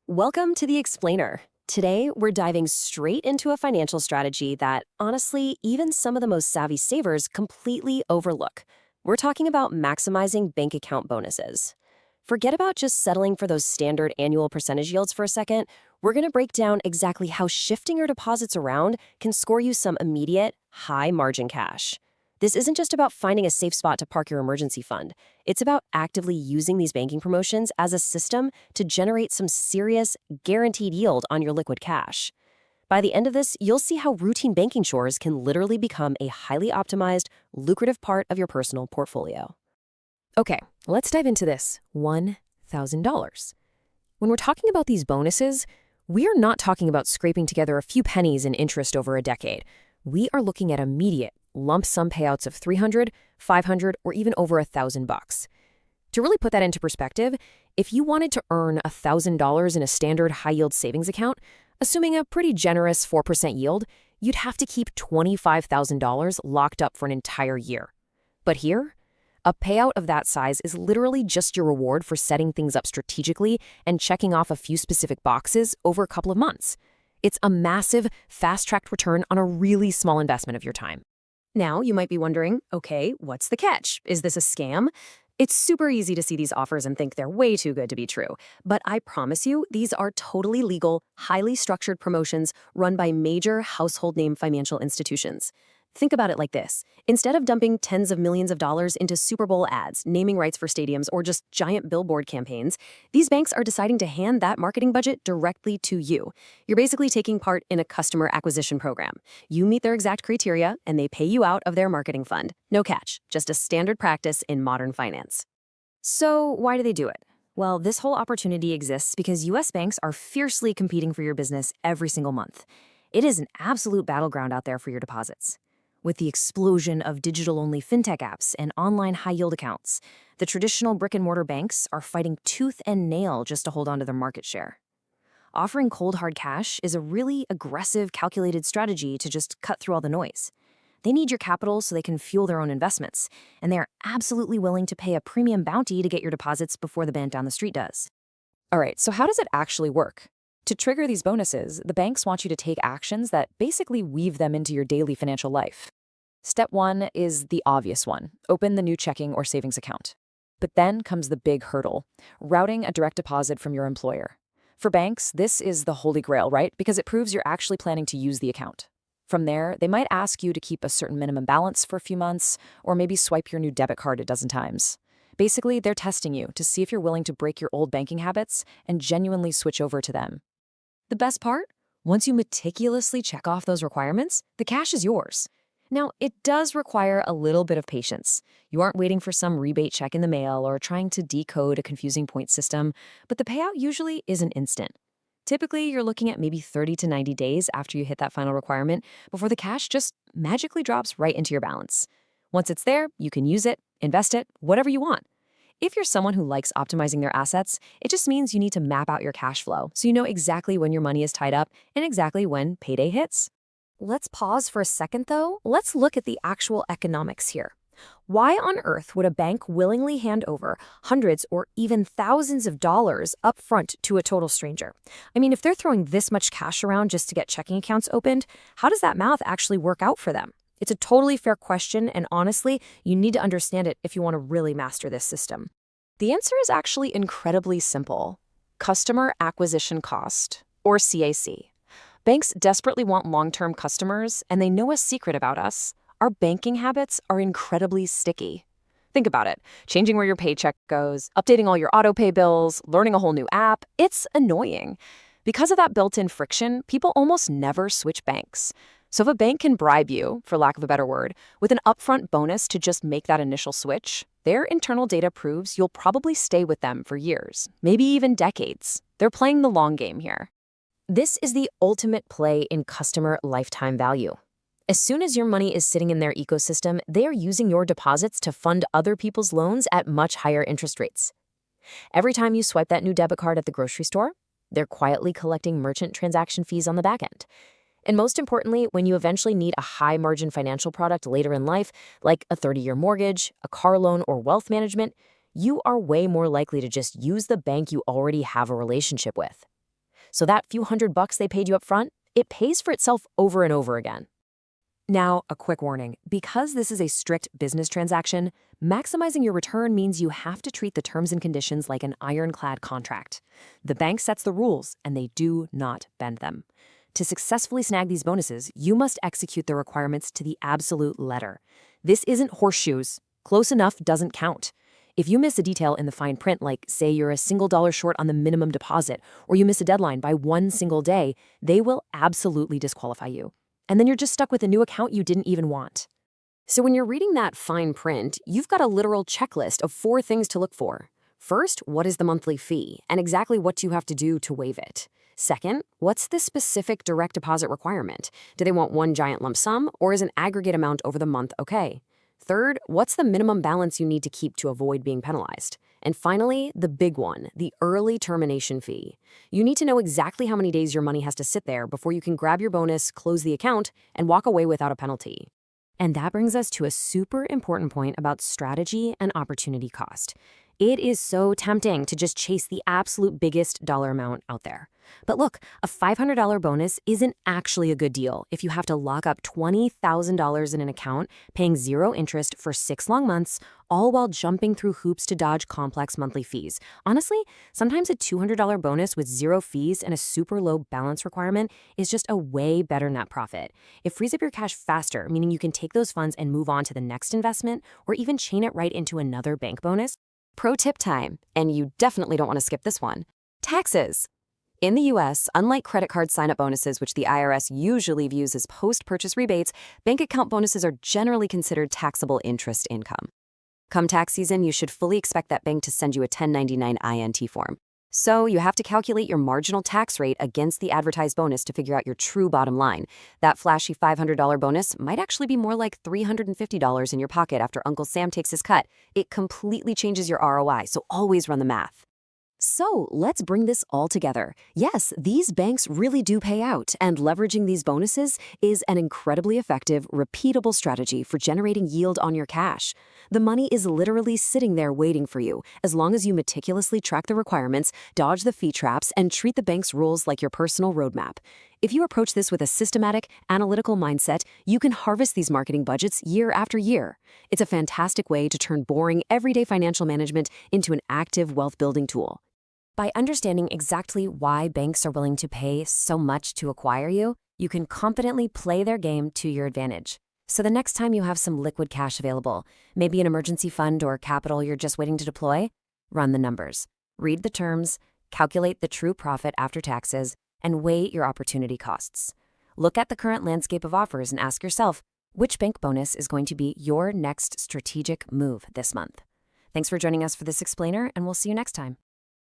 Welcome to The Explainer. Today, we're diving straight into a financial strategy that, honestly, even some of the most savvy savers completely overlook. We're talking about maximizing bank account bonuses. Forget about just settling for those standard annual percentage yields for a second. We're going to break down exactly how shifting your deposits around can score you some immediate, high margin cash. This isn't just about finding a safe spot to park your emergency fund. It's about actively using these banking promotions as a system to generate some serious, guaranteed yield on your liquid cash. By the end of this, you'll see how routine banking chores can literally become a highly optimized, lucrative part of your personal portfolio. Okay, let's dive into this $1,000. When we're talking about these bonuses, we are not talking about scraping together a few pennies in interest over a decade. We are looking at immediate, lump sum payouts of $300, $500, or even over $1,000. To really put that into perspective, if you wanted to earn $1,000 in a standard high-yield savings account, assuming a pretty generous 4% yield, you'd have to keep $25,000 locked up for an entire year. But here, a payout of that size is literally just your reward for setting things up strategically and checking off a few specific boxes over a couple of months. It's a massive, fast-tracked return on a really small investment of your time. Now, you might be wondering, okay, what's the catch? Is this a scam? It's super easy to see these offers and think they're way too good to be true. But I promise you, these are totally legal, highly structured promotions run by major household name financial institutions. Think about it like this. Instead of dumping tens of millions of dollars into Super Bowl ads, naming rights for stadiums, or just giant billboard campaigns, these banks are deciding to hand that marketing budget directly to you. You're basically taking part in a customer acquisition program. You meet their exact criteria, and they pay you out of their marketing fund. No catch, just a standard practice in modern finance. So why do they do it? Well, this whole opportunity exists because U.S. banks are fiercely competing for your business every single month. It is an absolute battleground out there for your deposits. With the explosion of digital-only fintech apps and online high-yield accounts, the traditional brick-and-mortar banks are fighting tooth and nail just to hold on to their market share. Offering cold hard cash is a really aggressive, calculated strategy to just cut through all the noise. They need your capital so they can fuel their own investments, and they are absolutely willing to pay a premium bounty to get your deposits before the bank down the street does. All right, so how does it actually work? To trigger these bonuses, the banks want you to take actions that basically weave them into your daily financial life. Step one is the obvious one: open the new checking or savings account. But then comes the big hurdle: routing a direct deposit from your employer. For banks, this is the holy grail, right? Because it proves you're actually planning to use the account. From there, they might ask you to keep a certain minimum balance for a few months, or maybe swipe your new debit card a dozen times. Basically, they're testing you to see if you're willing to break your old banking habits and genuinely switch over to them. The best part? Once you meticulously check off those requirements, the cash is yours. Now, it does require a little bit of patience. You aren't waiting for some rebate check in the mail or trying to decode a confusing point system, but the payout usually isn't instant. Typically, you're looking at maybe 30 to 90 days after you hit that final requirement before the cash just magically drops right into your balance. Once it's there, you can use it, invest it, whatever you want. If you're someone who likes optimizing their assets, it just means you need to map out your cash flow so you know exactly when your money is tied up and exactly when payday hits. Let's pause for a second, though. Let's look at the actual economics here. Why on earth would a bank willingly hand over hundreds or even thousands of dollars up front to a total stranger? I mean, if they're throwing this much cash around just to get checking accounts opened, how does that math actually work out for them? It's a totally fair question, and honestly, you need to understand it if you want to really master this system. The answer is actually incredibly simple: customer acquisition cost, or CAC. Banks desperately want long-term customers, and they know a secret about us: our banking habits are incredibly sticky. Think about it: changing where your paycheck goes, updating all your auto-pay bills, learning a whole new app. It's annoying. Because of that built-in friction, people almost never switch banks. So if a bank can bribe you, for lack of a better word, with an upfront bonus to just make that initial switch, their internal data proves you'll probably stay with them for years, maybe even decades. They're playing the long game here. This is the ultimate play in customer lifetime value. As soon as your money is sitting in their ecosystem, they are using your deposits to fund other people's loans at much higher interest rates. Every time you swipe that new debit card at the grocery store, they're quietly collecting merchant transaction fees on the back end. And most importantly, when you eventually need a high-margin financial product later in life, like a 30-year mortgage, a car loan, or wealth management, you are way more likely to just use the bank you already have a relationship with. So that few $100 they paid you up front, it pays for itself over and over again. Now, a quick warning. Because this is a strict business transaction, maximizing your return means you have to treat the terms and conditions like an ironclad contract. The bank sets the rules, and they do not bend them. To successfully snag these bonuses, you must execute the requirements to the absolute letter. This isn't horseshoes. Close enough doesn't count. If you miss a detail in the fine print, like say you're a single dollar short on the minimum deposit, or you miss a deadline by one single day, they will absolutely disqualify you. And then you're just stuck with a new account you didn't even want. So when you're reading that fine print, you've got a literal checklist of 4 things to look for. First, what is the monthly fee, and exactly what do you have to do to waive it? Second, what's the specific direct deposit requirement? Do they want one giant lump sum, or is an aggregate amount over the month okay? Third, what's the minimum balance you need to keep to avoid being penalized? And finally, the big one, the early termination fee. You need to know exactly how many days your money has to sit there before you can grab your bonus, close the account, and walk away without a penalty. And that brings us to a super important point about strategy and opportunity cost. It is so tempting to just chase the absolute biggest dollar amount out there. But look, a $500 bonus isn't actually a good deal if you have to lock up $20,000 in an account, paying 0 interest for 6 long months, all while jumping through hoops to dodge complex monthly fees. Honestly, sometimes a $200 bonus with 0 fees and a super low balance requirement is just a way better net profit. It frees up your cash faster, meaning you can take those funds and move on to the next investment or even chain it right into another bank bonus. Pro tip time, and you definitely don't want to skip this one. Taxes. In the U.S., unlike credit card sign-up bonuses, which the IRS usually views as post-purchase rebates, bank account bonuses are generally considered taxable interest income. Come tax season, you should fully expect that bank to send you a 1099 INT form. So you have to calculate your marginal tax rate against the advertised bonus to figure out your true bottom line. That flashy $500 bonus might actually be more like $350 in your pocket after Uncle Sam takes his cut. It completely changes your ROI, so always run the math. So let's bring this all together. Yes, these banks really do pay out, and leveraging these bonuses is an incredibly effective, repeatable strategy for generating yield on your cash. The money is literally sitting there waiting for you, as long as you meticulously track the requirements, dodge the fee traps, and treat the bank's rules like your personal roadmap. If you approach this with a systematic, analytical mindset, you can harvest these marketing budgets year after year. It's a fantastic way to turn boring, everyday financial management into an active wealth-building tool. By understanding exactly why banks are willing to pay so much to acquire you, you can confidently play their game to your advantage. So the next time you have some liquid cash available, maybe an emergency fund or capital you're just waiting to deploy, run the numbers. Read the terms, calculate the true profit after taxes, and weigh your opportunity costs. Look at the current landscape of offers and ask yourself, which bank bonus is going to be your next strategic move this month? Thanks for joining us for this explainer, and we'll see you next time.